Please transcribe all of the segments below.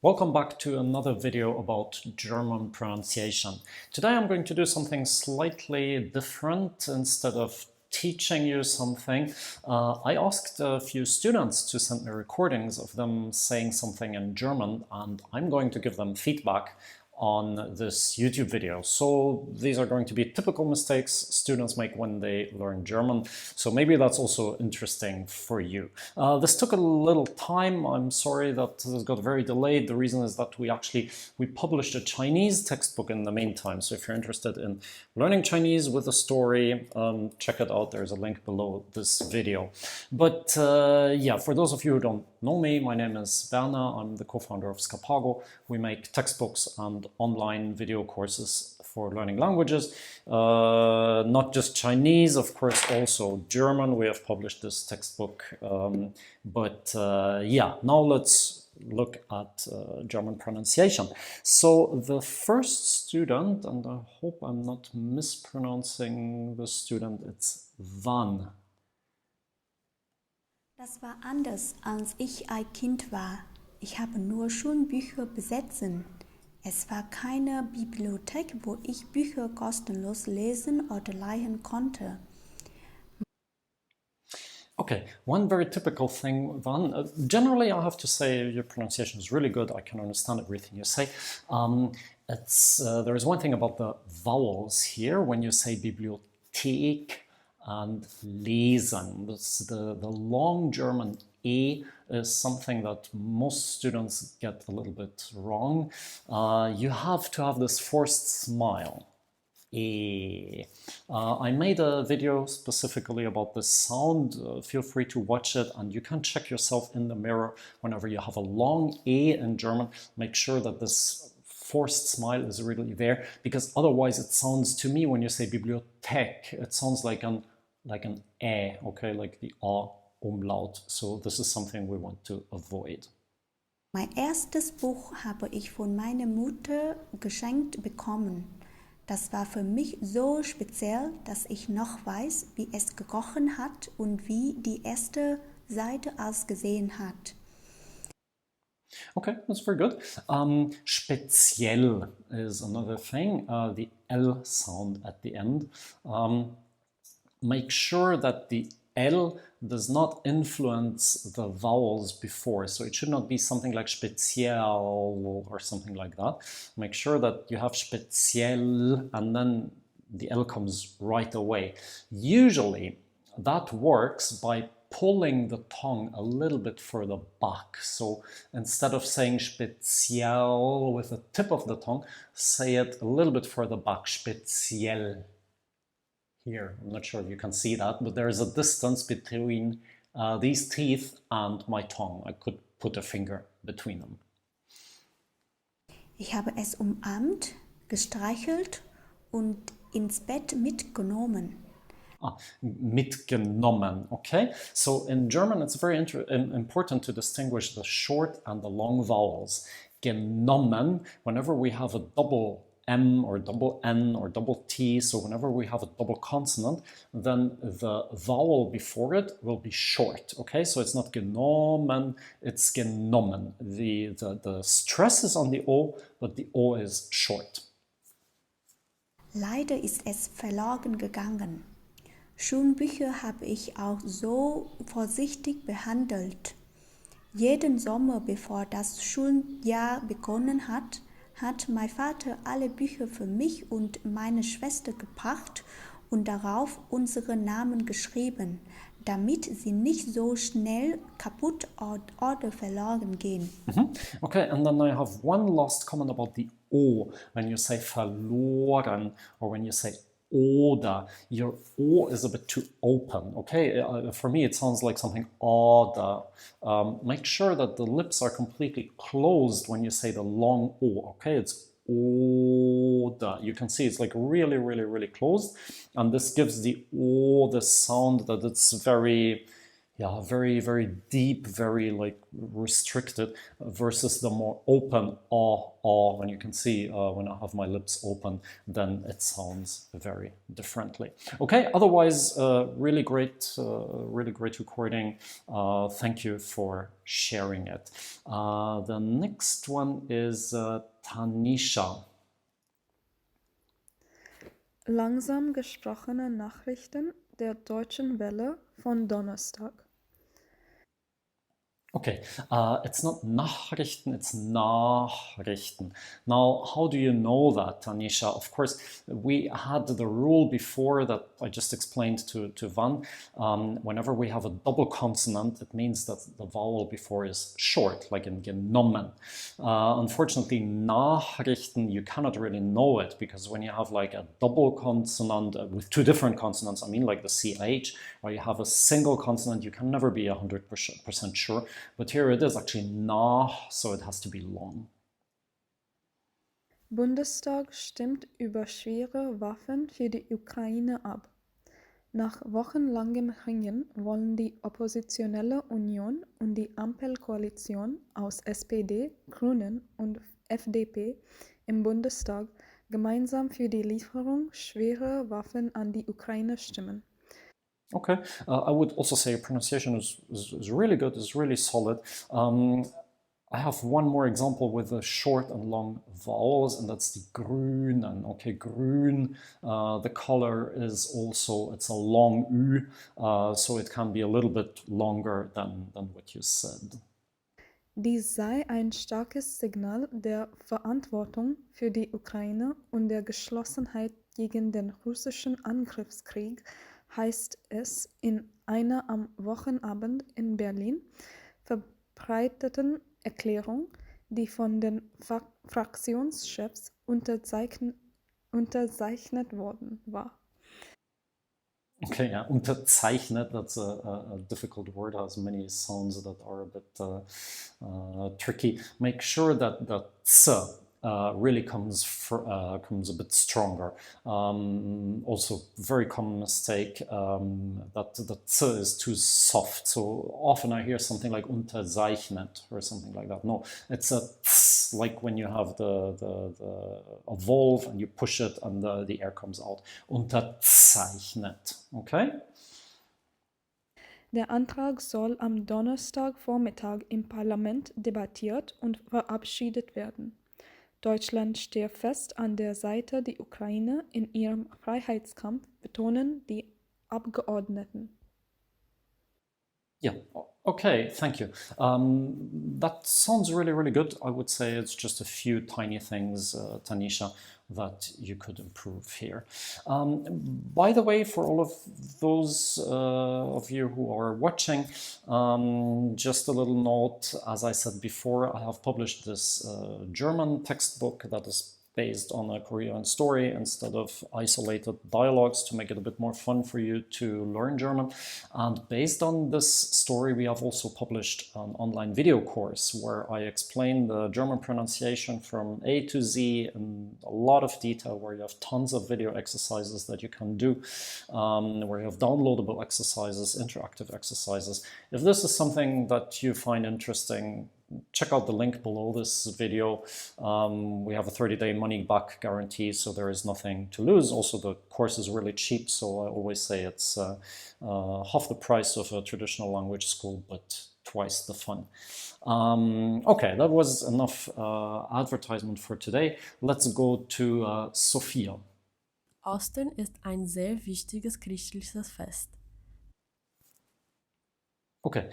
Welcome back to another video about German pronunciation. Today I'm going to do something slightly different. Instead of teaching you something, I asked a few students to send me recordings of them saying something in German, and I'm going to give them feedback on this YouTube video. So these are going to be typical mistakes students make when they learn German. So maybe that's also interesting for you. This took a little time. I'm sorry that this got very delayed. The reason is that we published a Chinese textbook in the meantime. So if you're interested in learning Chinese with a story, check it out. There's a link below this video. But yeah, for those of you who don't know me, my name is Berna. I'm the co-founder of Scapago. We make textbooks and online video courses for learning languages, not just Chinese, of course, also German. We have published this textbook, yeah, now let's look at German pronunciation. So the first student, and I hope I'm not mispronouncing the student, it's Van. Das war anders, als ich ein Kind war. Ich habe nur Schulbücher besessen. Es war keine Bibliothek, wo ich Bücher kostenlos lesen oder leihen konnte. Okay, one very typical thing, Van. Generally, I have to say your pronunciation is really good. I can understand everything you say. There is one thing about the vowels here. When you say Bibliothek and lesen, the long German E is something that most students get a little bit wrong. You have to have this forced smile. E. I made a video specifically about this sound. Feel free to watch it, and you can check yourself in the mirror whenever you have a long E in German. Make sure that this forced smile is really there, because otherwise it sounds, to me, when you say Bibliothek, it sounds like an E, okay, like the A umlaut. So this is something we want to avoid. Mein erstes Buch habe ich von meiner Mutter geschenkt bekommen. Das war für mich so speziell, dass ich noch weiß, wie es gerochen hat und wie die erste Seite ausgesehen hat. Okay, that's very good. Speziell is another thing, the L sound at the end. Make sure that the L does not influence the vowels before. So it should not be something like speziell or something like that. Make sure that you have speziell and then the L comes right away. Usually that works by pulling the tongue a little bit further back. So instead of saying speziell with the tip of the tongue, say it a little bit further back, speziell. Here, I'm not sure if you can see that, but there is a distance between these teeth and my tongue. I could put a finger between them. Ich habe es umarmt, gestreichelt und ins Bett mitgenommen. Mitgenommen, okay? So in German, it's very important to distinguish the short and the long vowels. Genommen, whenever we have a double M or double N or double T, so whenever we have a double consonant, then the vowel before it will be short, okay? So it's not genommen, it's genommen. The stress is on the O, but the O is short. Leider ist es verloren gegangen. Schulbücher habe ich auch so vorsichtig behandelt. Jeden Sommer, bevor das Schuljahr begonnen hat mein Vater alle Bücher für mich und meine Schwester gebracht und darauf unsere Namen geschrieben, damit sie nicht so schnell kaputt oder verloren gehen. Okay, and then I have one last comment about the O. When you say verloren or when you say oder, your O is a bit too open, okay? For me, it sounds like something oder. Make sure that the lips are completely closed when you say the long O, okay? It's oder. You can see it's like really, really, really closed. And this gives the O the sound that it's very Yeah, very, very deep, very like restricted versus the more open when you can see when I have my lips open, then it sounds very differently. Okay, otherwise, really great recording. Thank you for sharing it. The next one is Tanisha. Langsam gesprochene Nachrichten der Deutschen Welle von Donnerstag. Okay, it's not Nachrichten, it's Nachrichten. Now, how do you know that, Tanisha? Of course, we had the rule before that I just explained to Van. Whenever we have a double consonant, it means that the vowel before is short, like in genommen. Unfortunately, Nachrichten, you cannot really know it because when you have like a double consonant with two different consonants, I mean like the CH, or you have a single consonant, you can never be 100% sure. But here it is actually nach, so it has to be long. Bundestag stimmt über schwere Waffen für die Ukraine ab. Nach wochenlangem Ringen wollen die Oppositionelle Union und die Ampelkoalition aus SPD, Grünen und FDP im Bundestag gemeinsam für die Lieferung schwerer Waffen an die Ukraine stimmen. Okay, I would also say pronunciation is really good, is really solid. I have one more example with the short and long vowels, and that's the grün. And okay, grün, the color is also, it's a long ü, so it can be a little bit longer than what you said. Dies sei ein starkes Signal der Verantwortung für die Ukraine und der Geschlossenheit gegen den russischen Angriffskrieg, heißt es in einer am Wochenabend in Berlin verbreiteten Erklärung, die von den Fraktionschefs unterzeichnet worden war. Okay, yeah, unterzeichnet, that's a difficult word, has many sounds that are a bit tricky. Make sure that the ts really comes a bit stronger. Also, very common mistake that the ts is too soft. So often I hear something like unterzeichnet or something like that. No, it's a ts, like when you have a valve and you push it and the air comes out. Unterzeichnet. Okay? Der Antrag soll am Donnerstagvormittag im Parlament debattiert und verabschiedet werden. Deutschland stehe fest an der Seite der Ukraine in ihrem Freiheitskampf, betonen die Abgeordneten. Yeah, okay, thank you. That sounds really, really good. I would say it's just a few tiny things, Tanisha, that you could improve here. By the way, for all of those of you who are watching, just a little note, as I said before, I have published this German textbook that is based on a Korean story instead of isolated dialogues to make it a bit more fun for you to learn German. And based on this story, we have also published an online video course where I explain the German pronunciation from A to Z in a lot of detail, where you have tons of video exercises that you can do, where you have downloadable exercises, interactive exercises. If this is something that you find interesting, check out the link below this video. We have a 30-day money-back guarantee, so there is nothing to lose. Also, the course is really cheap, so I always say it's half the price of a traditional language school, but twice the fun. Okay, that was enough advertisement for today. Let's go to Sofia. Ostern ist ein sehr wichtiges christliches Fest. Okay.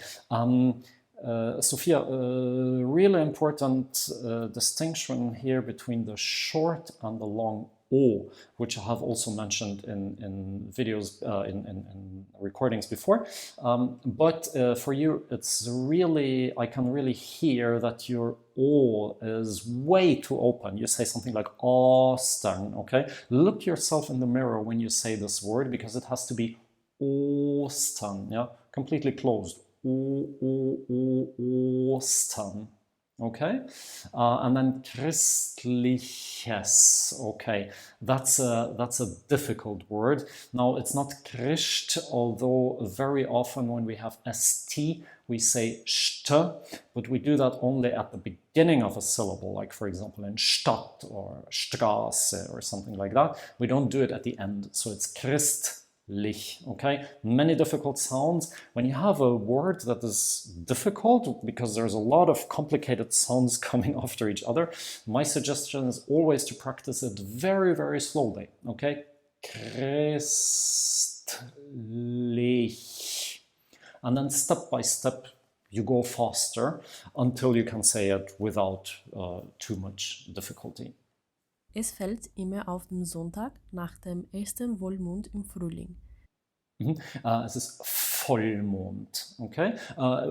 Sofia, really important distinction here between the short and the long O, which I have also mentioned in videos, in recordings before. But for you, it's really, I can really hear that your O is way too open. You say something like Ostern, okay? Look yourself in the mirror when you say this word, because it has to be Ostern, yeah? Completely closed. Ostern. Okay, and then christliches. Okay, that's a difficult word. Now it's not Christ, although very often when we have st we say st, but we do that only at the beginning of a syllable, like for example in Stadt or Straße or something like that. We don't do it at the end, so it's Christ. Okay, many difficult sounds. When you have a word that is difficult because there's a lot of complicated sounds coming after each other, my suggestion is always to practice it very, very slowly. Okay, christlich, and then step by step you go faster until you can say it without too much difficulty. Es fällt immer auf den Sonntag nach dem ersten Vollmond im Frühling. Es ist Vollmond. Okay,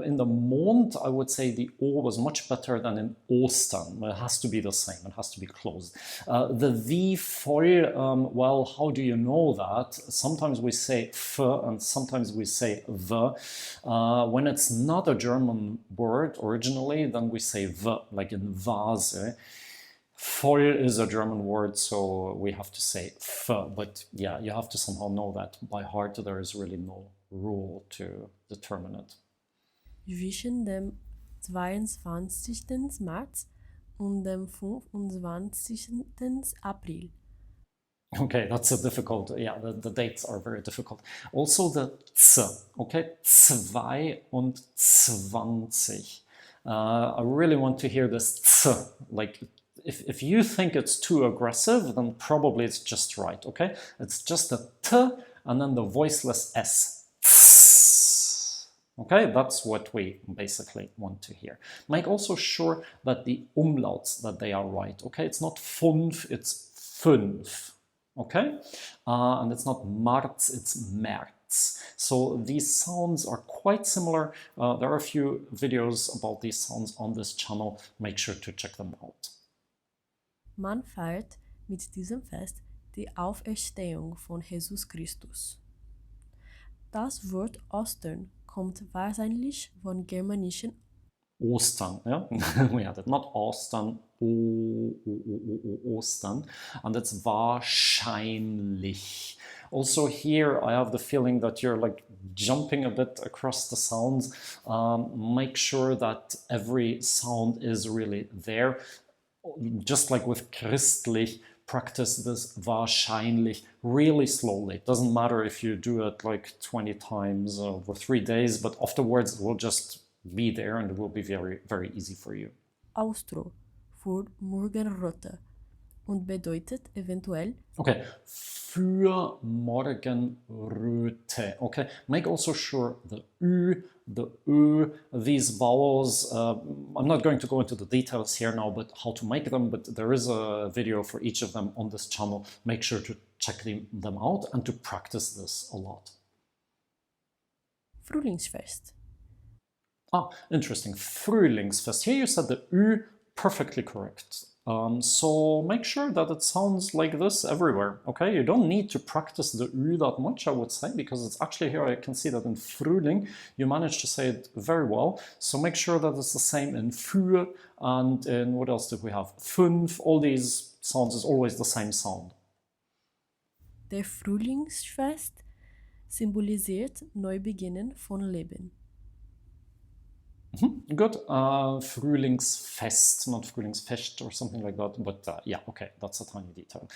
in the Mond, I would say the O was much better than in Ostern. It has to be the same. It has to be closed. The V voll. Well, how do you know that? Sometimes we say f and sometimes we say v. When it's not a German word originally, then we say v, like in Vase. Voll is a German word, so we have to say f, but yeah, you have to somehow know that by heart. There is really no rule to determine it. Zwischen dem 22. März und dem 25. April. Okay, that's a difficult, yeah, the dates are very difficult. Also the z, okay, 22. I really want to hear this z, like if you think it's too aggressive, then probably it's just right, okay? It's just a t and then the voiceless s. Okay, that's what we basically want to hear. Make also sure that the umlauts, that they are right, okay? It's not fünf, it's fünf, okay? And it's not März, it's März. So these sounds are quite similar. There are a few videos about these sounds on this channel. Make sure to check them out. Man feiert mit diesem Fest die Auferstehung von Jesus Christus. Das Wort Ostern kommt wahrscheinlich von germanischen Ostern, yeah? We had it, not Ostern, Ostern, and it's wahrscheinlich. Also here, I have the feeling that you're like jumping a bit across the sounds. Make sure that every sound is really there. Just like with christlich, practice this wahrscheinlich really slowly. It doesn't matter if you do it like 20 times over 3 days, but afterwards it will just be there and it will be very, very easy for you. Austro für Morgenröte und bedeutet eventuell Okay, für Morgenröte. Okay, make also sure the Ü, the Ö, these vowels. I'm not going to go into the details here now, but how to make them, but there is a video for each of them on this channel. Make sure to check them out and to practice this a lot. Frühlingsfest. Ah, interesting. Frühlingsfest. Here you said the Ü perfectly correct. So make sure that it sounds like this everywhere, okay? You don't need to practice the Ü that much, I would say, because it's actually here I can see that in Frühling you managed to say it very well. So make sure that it's the same in Für and in, what else did we have? Fünf, all these sounds is always the same sound. Der Frühlingsfest symbolisiert Neubeginnen von Leben. Good. Frühlingsfest, not Frühlingsfest or something like that, but yeah, okay, that's a tiny detail.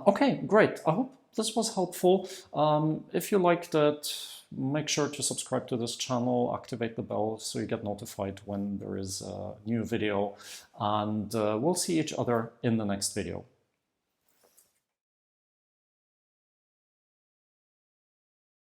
Okay, great. I hope this was helpful. If you liked it, make sure to subscribe to this channel, activate the bell so you get notified when there is a new video, and we'll see each other in the next video.